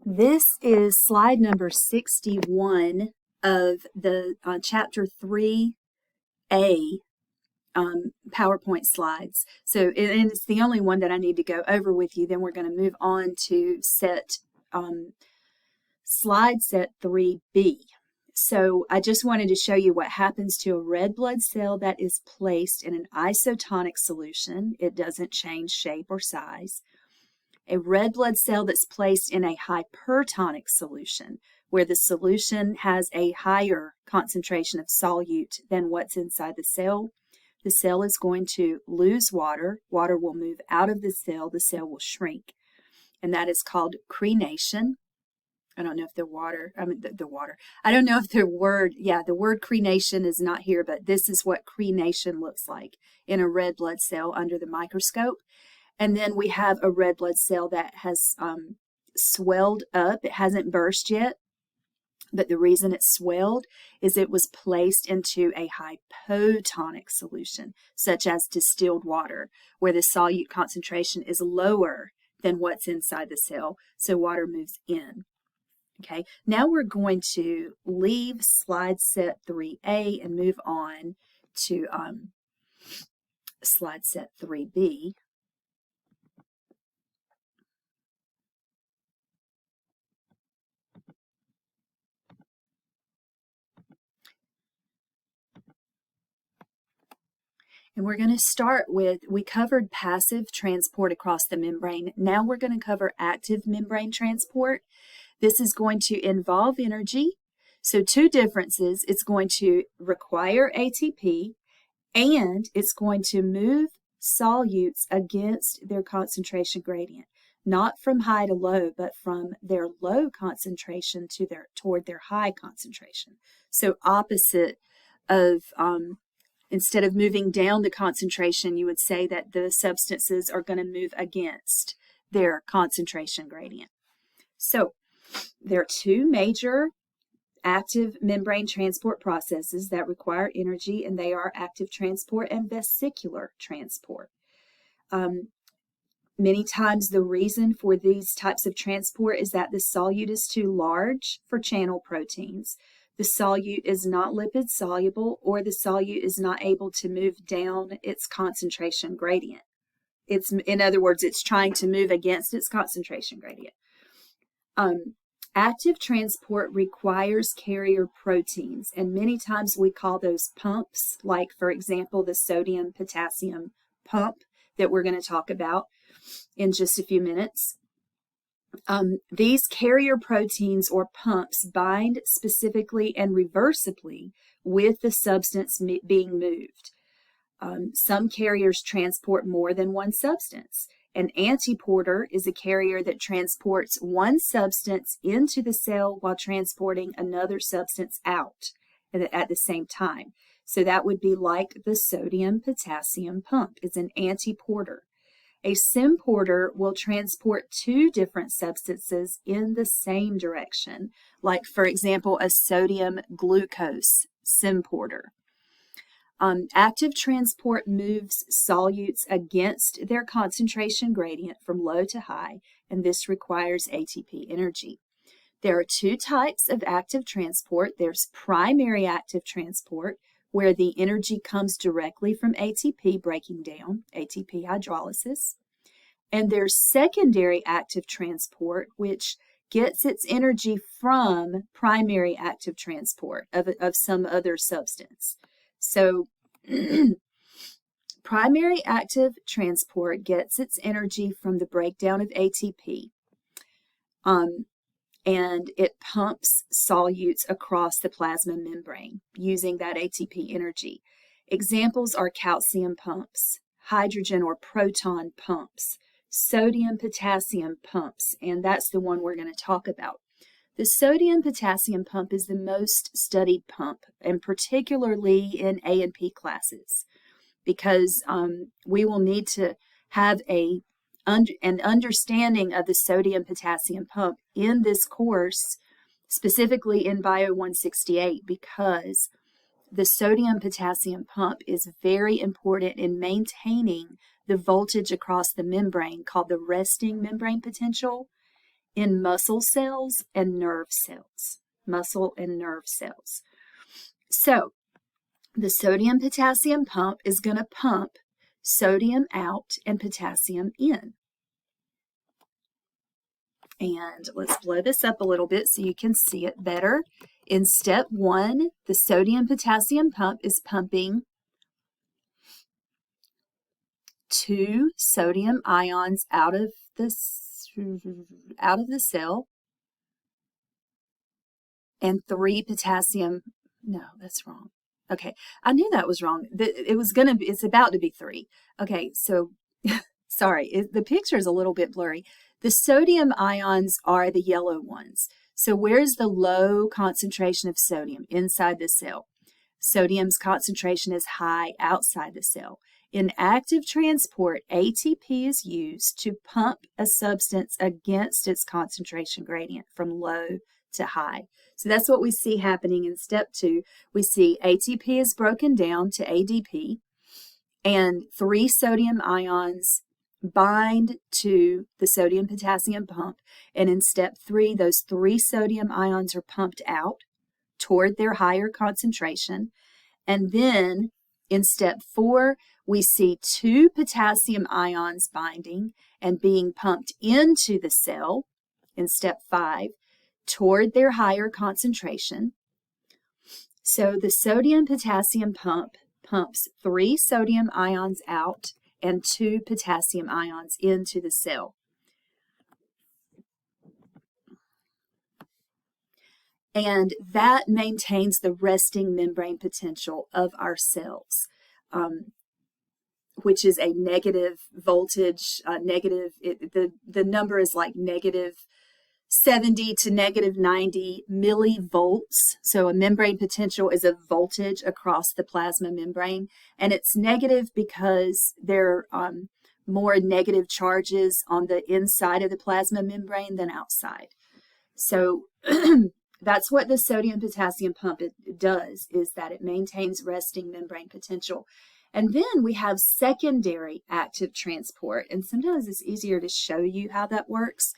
This is slide number 61 of the chapter 3A PowerPoint slides. And it's the only one that I need to go over with you. Then we're going to move on to slide set 3B. So I just wanted to show you what happens to a red blood cell that is placed in an isotonic solution. It doesn't change shape or size. A red blood cell that's placed in a hypertonic solution, where the solution has a higher concentration of solute than what's inside the cell is going to lose water. Water will move out of the cell will shrink. And that is called crenation. I don't know if the word crenation is not here, but this is what crenation looks like in a red blood cell under the microscope. And then we have a red blood cell that has swelled up. It hasn't burst yet, but the reason it's swelled is it was placed into a hypotonic solution, such as distilled water, where the solute concentration is lower than what's inside the cell, so water moves in. Okay, now we're going to leave slide set 3A and move on to slide set 3B. And we're going to start with, we covered passive transport across the membrane. Now we're going to cover active membrane transport. This is going to involve energy. So two differences, it's going to require ATP and it's going to move solutes against their concentration gradient, not from high to low, but from their low concentration to toward their high concentration. So opposite of instead of moving down the concentration, you would say that the substances are going to move against their concentration gradient. So there are two major active membrane transport processes that require energy, and they are active transport and vesicular transport. Many times the reason for these types of transport is that the solute is too large for channel proteins. The solute is not lipid soluble, or the solute is not able to move down its concentration gradient. In other words, it's trying to move against its concentration gradient. Active transport requires carrier proteins, and many times we call those pumps, like, for example, the sodium-potassium pump that we're going to talk about in just a few minutes. These carrier proteins or pumps bind specifically and reversibly with the substance being moved. Some carriers transport more than one substance. An antiporter is a carrier that transports one substance into the cell while transporting another substance out at the same time. So that would be like the sodium-potassium pump. It's an antiporter. A symporter will transport two different substances in the same direction, like, for example, a sodium glucose symporter. Active transport moves solutes against their concentration gradient from low to high, and this requires ATP energy. There are two types of active transport. There's primary active transport, where the energy comes directly from ATP breaking down, ATP hydrolysis. And there's secondary active transport, which gets its energy from primary active transport of some other substance. So primary active transport gets its energy from the breakdown of ATP, and it pumps solutes across the plasma membrane using that ATP energy. Examples are calcium pumps, hydrogen or proton pumps, sodium-potassium pumps, and that's the one we're going to talk about. The sodium-potassium pump is the most studied pump, and particularly in A&P classes, because we will need to have an understanding of the sodium-potassium pump in this course, specifically in Bio 168, because the sodium-potassium pump is very important in maintaining the voltage across the membrane called the resting membrane potential, in muscle cells and nerve cells. Muscle and nerve cells. So the sodium-potassium pump is going to pump sodium out and potassium in. And let's blow this up a little bit so you can see it better. In step 1, the sodium-potassium pump is pumping 2 sodium ions out of the cell and 3 potassium. No, that's wrong. Okay, I knew that was wrong. It's about to be 3. Okay, so sorry, the picture is a little bit blurry. The sodium ions are the yellow ones. So where's the low concentration of sodium? Inside the cell. Sodium's concentration is high outside the cell. In active transport, ATP is used to pump a substance against its concentration gradient from low to high. So that's what we see happening in step 2. We see ATP is broken down to ADP, and 3 sodium ions bind to the sodium-potassium pump. And in step 3, those 3 sodium ions are pumped out toward their higher concentration. And then in step 4, we see 2 potassium ions binding and being pumped into the cell in step 5 toward their higher concentration. So the sodium-potassium pump pumps 3 sodium ions out and 2 potassium ions into the cell. And that maintains the resting membrane potential of our cells, which is a negative voltage, the number is like negative 70 to negative 90 millivolts. So a membrane potential is a voltage across the plasma membrane, and it's negative because there are more negative charges on the inside of the plasma membrane than outside. So that's what the sodium-potassium pump does, is that it maintains resting membrane potential. And then we have secondary active transport, and sometimes it's easier to show you how that works.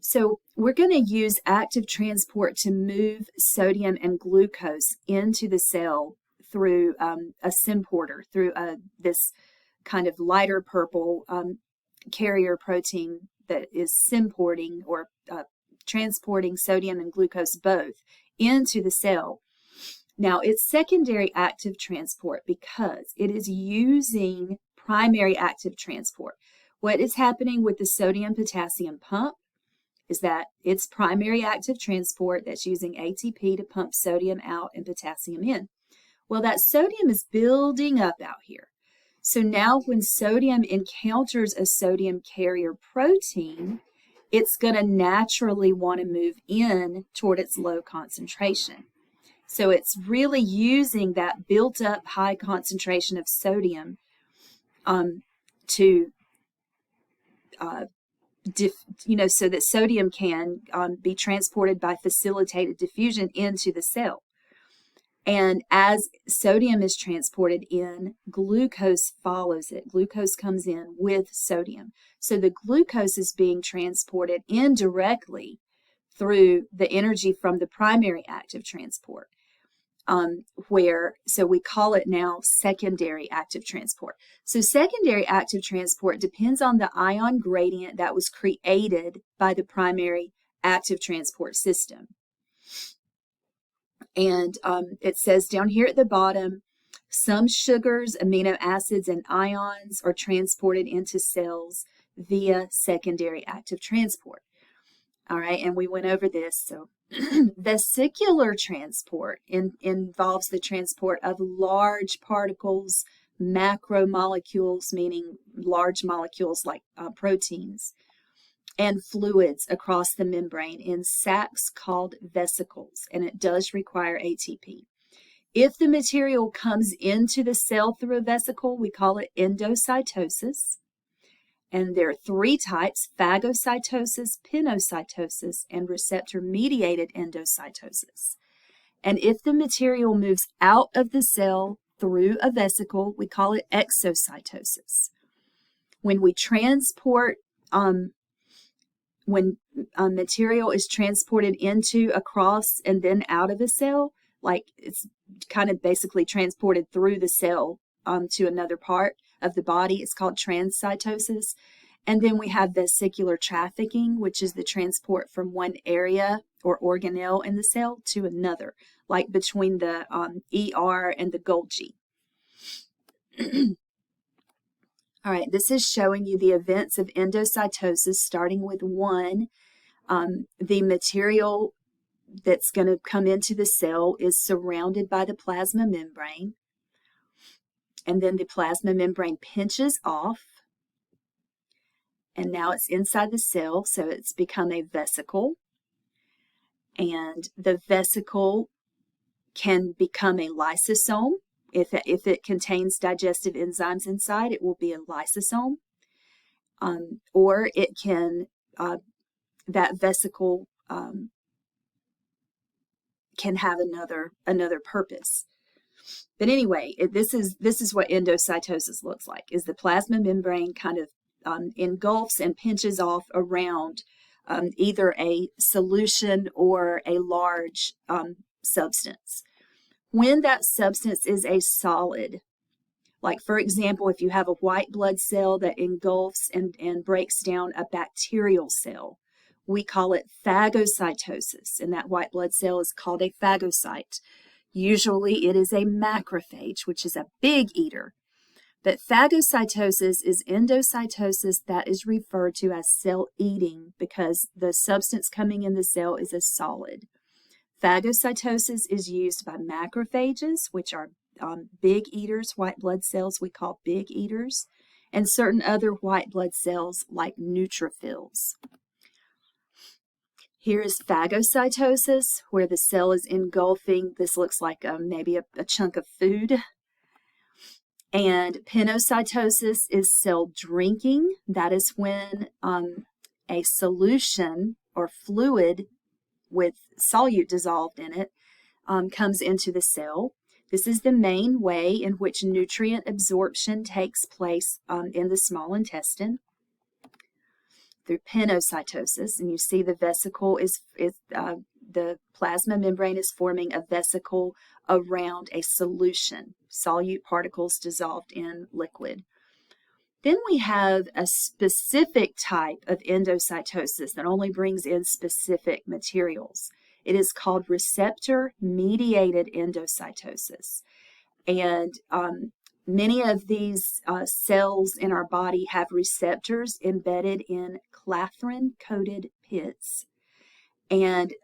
So we're going to use active transport to move sodium and glucose into the cell through a symporter, through this kind of lighter purple carrier protein that is symporting or transporting sodium and glucose both into the cell. Now, it's secondary active transport because it is using primary active transport. What is happening with the sodium-potassium pump is that it's primary active transport that's using ATP to pump sodium out and potassium in. Well, that sodium is building up out here. So now when sodium encounters a sodium carrier protein, it's going to naturally want to move in toward its low concentration. So it's really using that built up high concentration of sodium to so that sodium can be transported by facilitated diffusion into the cell. And as sodium is transported in, glucose follows it. Glucose comes in with sodium. So the glucose is being transported indirectly through the energy from the primary active transport. So we call it now secondary active transport. So secondary active transport depends on the ion gradient that was created by the primary active transport system. And it says down here at the bottom, some sugars, amino acids, and ions are transported into cells via secondary active transport. All right, and we went over this. So vesicular transport involves the transport of large particles, macromolecules, meaning large molecules like proteins, and fluids across the membrane in sacs called vesicles, and it does require ATP. If the material comes into the cell through a vesicle, we call it endocytosis. And there are 3 types: phagocytosis, pinocytosis, and receptor-mediated endocytosis. And if the material moves out of the cell through a vesicle, we call it exocytosis. When we transport when material is transported into, across, and then out of a cell, like it's kind of basically transported through the cell to another part of the body, it's called transcytosis. And then we have vesicular trafficking, which is the transport from one area or organelle in the cell to another, like between the ER and the Golgi. All right, this is showing you the events of endocytosis, starting with 1. The material that's going to come into the cell is surrounded by the plasma membrane. And then the plasma membrane pinches off. And now it's inside the cell, so it's become a vesicle. And the vesicle can become a lysosome. If it contains digestive enzymes inside, it will be a lysosome. Or it can, that vesicle can have another purpose. But anyway, this is what endocytosis looks like, is the plasma membrane kind of engulfs and pinches off around either a solution or a large substance. When that substance is a solid, like for example, if you have a white blood cell that engulfs and breaks down a bacterial cell, we call it phagocytosis, and that white blood cell is called a phagocyte. Usually it is a macrophage, which is a big eater. But phagocytosis is endocytosis that is referred to as cell eating because the substance coming in the cell is a solid. Phagocytosis is used by macrophages, which are big eaters, white blood cells we call big eaters, and certain other white blood cells like neutrophils. Here is phagocytosis, where the cell is engulfing, this looks like maybe a chunk of food. And pinocytosis is cell drinking. That is when a solution or fluid with solute dissolved in it comes into the cell. This is the main way in which nutrient absorption takes place in the small intestine through pinocytosis. And you see the vesicle the plasma membrane is forming a vesicle around a solution, solute particles dissolved in liquid. Then we have a specific type of endocytosis that only brings in specific materials. It is called receptor-mediated endocytosis. And many of these cells in our body have receptors embedded in clathrin-coated pits. And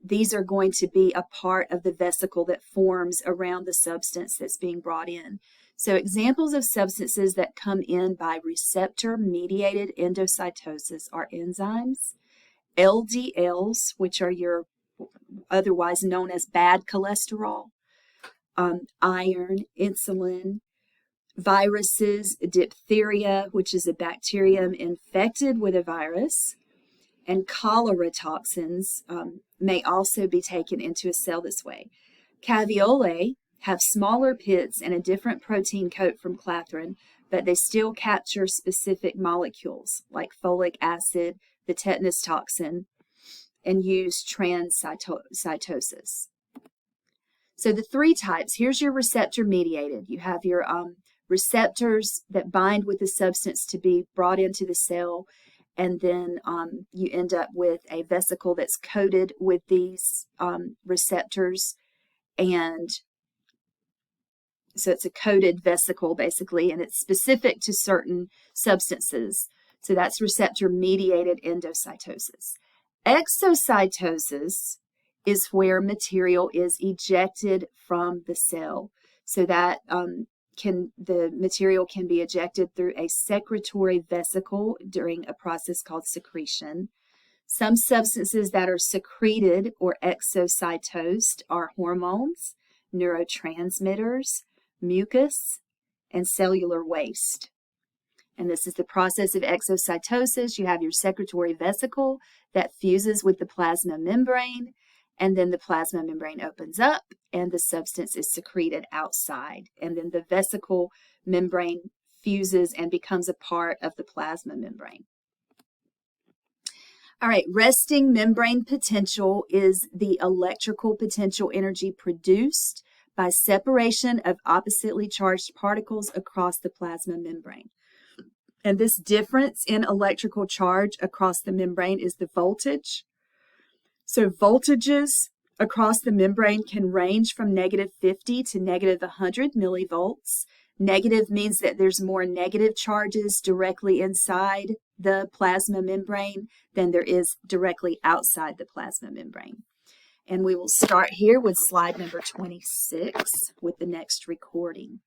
these are going to be a part of the vesicle that forms around the substance that's being brought in. So examples of substances that come in by receptor-mediated endocytosis are enzymes, LDLs, which are your otherwise known as bad cholesterol, iron, insulin, viruses, diphtheria, which is a bacterium infected with a virus, and cholera toxins may also be taken into a cell this way. Caveolae have smaller pits and a different protein coat from clathrin, but they still capture specific molecules like folic acid, the tetanus toxin, and use transcytosis. So the 3 types, here's your receptor mediated. You have your receptors that bind with the substance to be brought into the cell, and then you end up with a vesicle that's coated with these receptors, and so it's a coated vesicle basically, and it's specific to certain substances. So that's receptor-mediated endocytosis. Exocytosis is where material is ejected from the cell. So that the material can be ejected through a secretory vesicle during a process called secretion. Some substances that are secreted or exocytosed are hormones, neurotransmitters, mucus, and cellular waste. And this is the process of exocytosis. You have your secretory vesicle that fuses with the plasma membrane, and then the plasma membrane opens up and the substance is secreted outside. And then the vesicle membrane fuses and becomes a part of the plasma membrane. All right, resting membrane potential is the electrical potential energy produced by separation of oppositely charged particles across the plasma membrane. And this difference in electrical charge across the membrane is the voltage. So voltages across the membrane can range from -50 to -100 millivolts. Negative means that there's more negative charges directly inside the plasma membrane than there is directly outside the plasma membrane. And we will start here with slide number 26 with the next recording.